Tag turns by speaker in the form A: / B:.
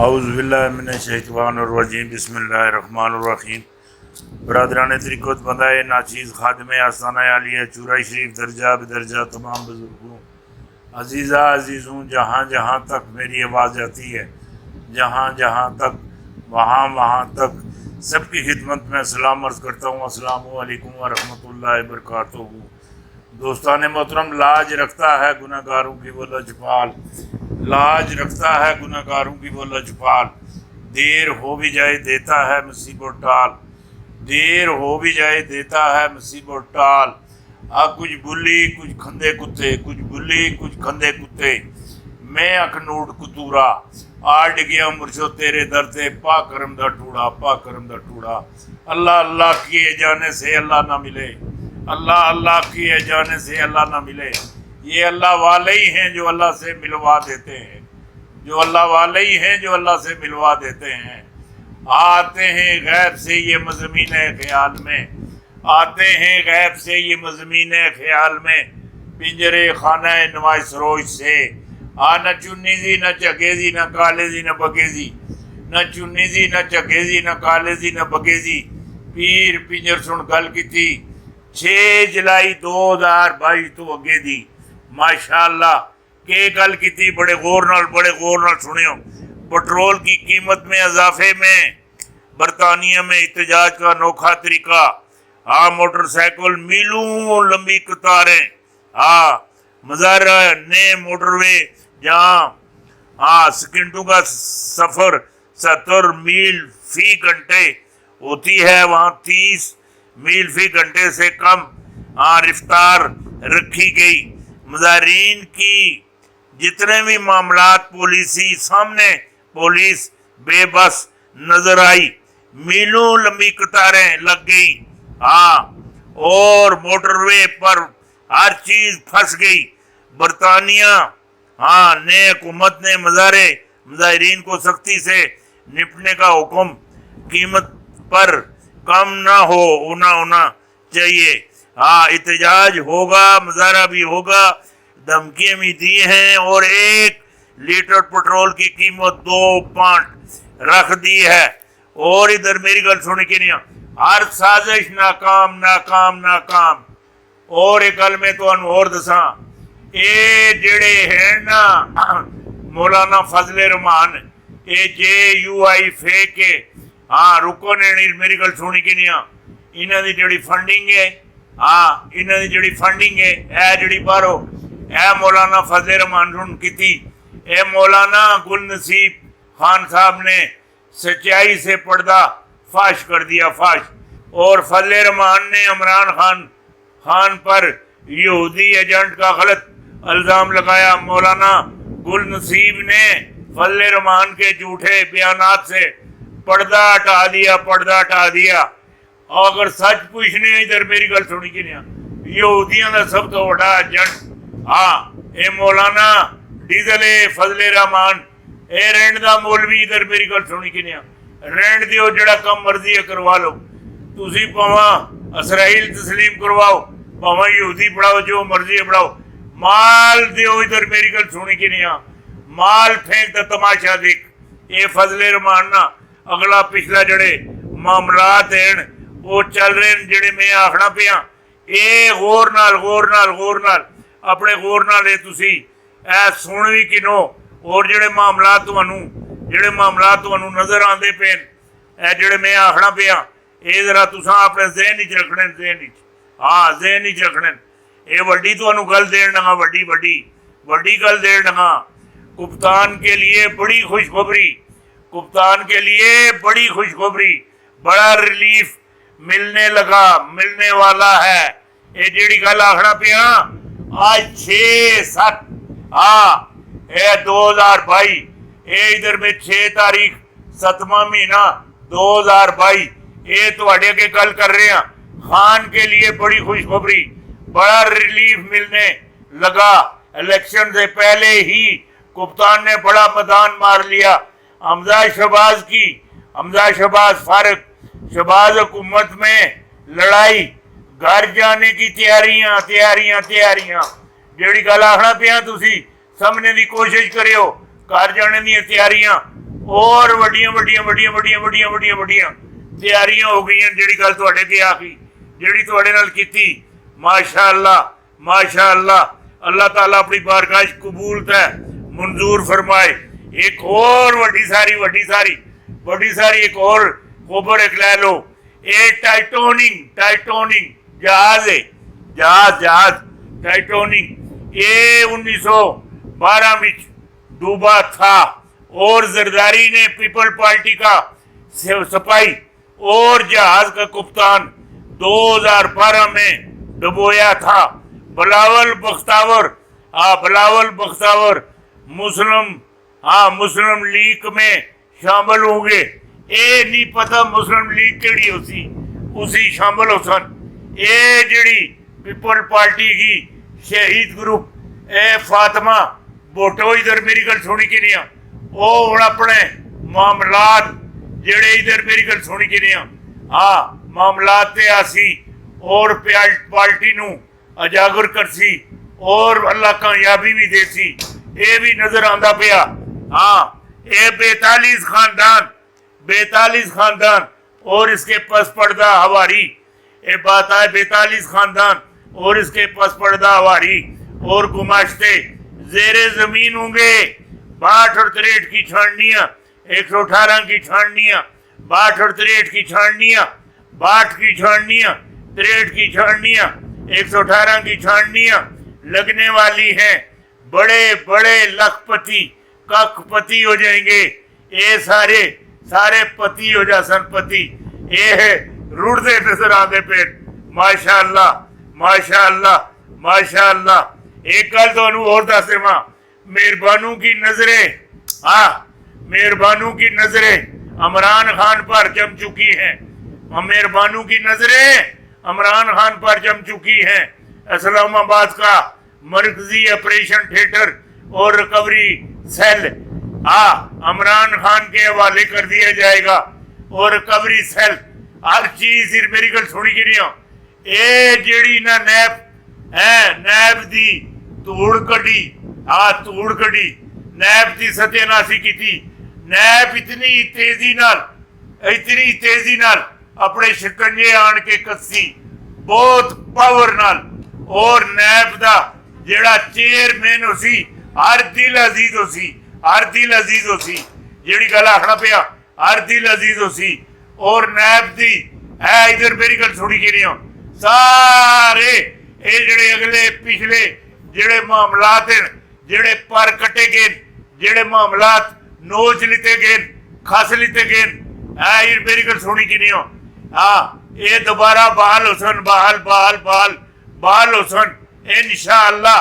A: اعوذ باللہ من الشیطان الرجیم بسم اللہ الرحمن الرحیم۔ برادران طریقت بندہ ناچیز خادم آستانہ عالیہ چورائی شریف درجہ بدرجہ تمام بزرگوں عزیزہ عزیزوں، جہاں جہاں تک میری آواز جاتی ہے، جہاں جہاں تک وہاں تک سب کی خدمت میں سلام عرض کرتا ہوں۔ السلام علیکم ورحمۃ اللہ وبرکاتہ۔ دوستان محترم، لاج رکھتا ہے گناہ گاروں کی وہ لجپال، لاج رکھتا ہے گناہ گاروں کی وہ لجپال، دیر ہو بھی جائے دیتا ہے مصیبت ٹال، دیر ہو بھی جائے دیتا ہے مصیبت ٹال۔ کچھ بلی کچھ کھندے کتے، کچھ بلی کچھ کھندے کتے، میں اخنوٹ کتورا آڈ گیا مرشو تیرے در تے، پا کرم دا ٹوڑا، پا کرم دا ٹوڑا۔ اللہ اللہ کیے جانے سے اللہ نہ ملے، اللہ اللہ کیے جانے سے اللہ نہ ملے۔ یہ اللہ والے ہی ہیں جو اللہ سے ملوا دیتے ہیں، جو اللہ والے ہی ہیں جو اللہ سے ملوا دیتے ہیں۔ آتے ہیں غیب سے یہ مضمین خیال میں، آتے ہیں غیب سے یہ مضمین خیال میں، پنجرے خانہ نواز سروج سے۔ نہ چنی زی نہ چکیزی نہ کالے نہ بگیزی، نہ چنی زی نہ چکیزی نہ کالے نہ بگیزی۔ پیر پنجر سن گل کی تھی 6 جولائی 2022 تو اگے دی، ماشاءاللہ کہ گل کی تھی۔ بڑے غور نال سنیو۔ پٹرول کی قیمت میں اضافے میں برطانیہ میں احتجاج کا انوکھا طریقہ۔ موٹر سائیکل میلوں لمبی قطاریں، مظاہرہ نئے موٹر وے جہاں سیکنڈوں کا سفر 70 میل فی گھنٹے ہوتی ہے، وہاں 30 میل فی گھنٹے سے کم رفتار رکھی گئی۔ مظاہرین کی جتنے بھی معاملات پولیسی سامنے، پولیس بے بس نظر آئی، میلوں لمبی قطاریں لگ گئی، اور موٹر وے پر ہر چیز پھنس گئی۔ برطانیہ نے حکومت نے مظاہرین کو سختی سے نپٹنے کا حکم، قیمت پر کم نہ ہونا چاہیے۔ احتجاج ہوگا، مظاہرہ بھی ہوگا، دھمکیاں بھی دی ہیں، اور 1 لیٹر پٹرول کی قیمت 2 پانڈ رکھ دی ہے۔ اور ادھر میری گل سنی کہ نہیں، ہر سازش ناکام ناکام ناکام۔ اور ایک گل میں تو اور دساں، اے جڑے ہیں نا مولانا فضل رحمان، اے JUI فے کے رکو نے میری گل سنی کہ نہیں، انہاں دی جڑی فنڈنگ ہے، انہاں دی جڑی فنڈنگ ہے، اے جڑی باہروں اے مولانا فضل رحمان سن کی تھی، اے مولانا گل نصیب خان صاحب نے سچائی سے پردہ فاش کر دیا، فاش۔ اور فضل رحمان نے عمران خان پر یہودی ایجنٹ کا غلط الزام لگایا۔ مولانا گل نصیب نے فضل رحمان کے جھوٹے بیانات سے پردہ ہٹا دیا۔ اور اگر سچ پوچھنے ادھر میری گل سنی کہ نہیں، یہودیاں کا سب تو بڑا ایجنٹ اے مولانا ڈیزل فضل رحمان، اے رینڈ دا مولوی، ادھر میری گل سنی کہ نہیں، رینڈ دیو جڑا کم مرضی ہے کروا لو، تسی پاواں اسرائیل تسلیم کرواؤ، پاواں یہودی پڑھاؤ، جو مرضی ہے پڑھاؤ، مال دیو۔ ادھر میری گل سنی کہ نہیں، مال پھینک دا تماشا دیکھ۔ اے فضل رحمان نا اگلا پچھلا جڑے معاملات ہیں وہ چل رہے ہیں، جڑے میں آخنا پیا، اے غور نال اپنے غور نال اے تسی اے سن بھی کنو، اور جڑے معاملات تانوں نظر آندے پین، اے جڑے میں آخنا پیا، اے ذرا تساں اپنے ذہن وچ رکھنے، ذہن وچ رکھنے۔ اے وڈی تانوں گل دین لگا، وڈی گل دین لگا۔ کپتان کے لیے بڑی خوشخبری، کپتان کے لیے بڑی خوشخبری، بڑا ریلیف ملنے والا ہے۔ اے جیڑی گل آخنا پیا، آج 6/7 اے 2022، اے ادھر میں 6 تاریخ 7واں مہینہ 2022، اے تواڈے کے گل کر رہے ہیں۔ خان کے لیے بڑی خوشخبری، بڑا ریلیف ملنے لگا۔ الیکشن سے پہلے ہی کپتان نے بڑا میدان مار لیا۔ حمزہ شہباز فارغ، شہباز حکومت میں لڑائی، گھر جانے کی تیاریاں۔ جیڑی گل آخنا پیا تسی سمجھنے دی کوشش کریو، گھر جانے دی تیاریاں۔ اور وڈیاں وڈیاں وڈیاں وڈیاں وڈیاں وڈیاں وڈیاں تیاریاں ہو گئی ہیں جیڑی گل تواڈے اگے آخی جیڑی تواڈے نال کیتی ماشاء اللہ اللہ تعالیٰ اپنی بارگاہ قبول تے منظور فرمائے. ایک اور وڈی ساری ایک اور خبر ایک لے لو. اے ٹائٹوننگ جہاز ہے جہاز ٹائٹوننگ یہ 1912 میں ڈوبا تھا اور زرداری نے پیپل پارٹی کا سپاہی اور جہاز کا کپتان 2012 میں ڈبویا تھا. بلاول بختاور مسلم لیگ میں شامل ہوں گے. اے نہیں پتہ مسلم لیگ کیڑی اسی شامل ہو سن. اے جڑی پیپل پارٹی کی شہید گروپ اے فاطمہ بوٹو ادھر میری گل سنی کی نہیں او ہوں اپنے معاملات جڑے ادھر میری گل سنی کی نہیں معاملات تے آسی اور پارٹی نو اجاگر کرسی اور اللہ کامیابی بھی دے سی. اے بھی نظر آندا پیا. اے 42 خاندان اور اس کے پس پردہ ہواری. اے بات ہے 42 خاندان اور اس کے پس پردہ ہواری اور گماشتے زیر زمین ہوں گے. 62 اور 63 کی چھاننیاں 118 کی چھاننیاں 62 اور 63 کی چھاننیاں 62 کی چھاننیاں 63 کی چھاننیاں 118 کی چھاننیاں لگنے والی ہیں. بڑے لکھ پتی ہو جائیں گے. اے سارے پتی ہو جا سن پتی. اے ہے رڑتے نظر آتے پہ ماشاء اللہ. ایک گل تو اور دس دے مہربانوں کی نظریں عمران خان پر جم چکی ہیں. مہربانوں کی نظریں عمران خان پر جم چکی ہیں. اسلام آباد کا مرکزی آپریشن تھیٹر اور ریکوری سیل عمران خان کے حوالے کر دیا جائے گا. اور ریکوری سیل ہر چیز میری گل سنی کی نہیں. اے جیڑی نا نیب دی توڑ کڑی نیب دی ستیہ ناسی کی تھی. نیب اتنی تیزی نال اپنے شکنجے آن کے کسی بہت پاور نال. اور نیب دا جیڑا چیئرمین ہو سی ہر دل عزیز ہو سی جیڑی گل آخنا پیا ہر دل عزیز ہو سی. اور نیب دی ادھر میری گل سنی کی نہیں سارے اے جڑے اگلے پچھلے جڑے معاملات ہیں جڑے پر کٹے گئے جڑے معاملات نوچ لیتے گئے کھس لیتے گئے میری گل سنی کی نہیں یہ دوبارہ بحال ہو سن بحال ہو سن انشاءاللہ.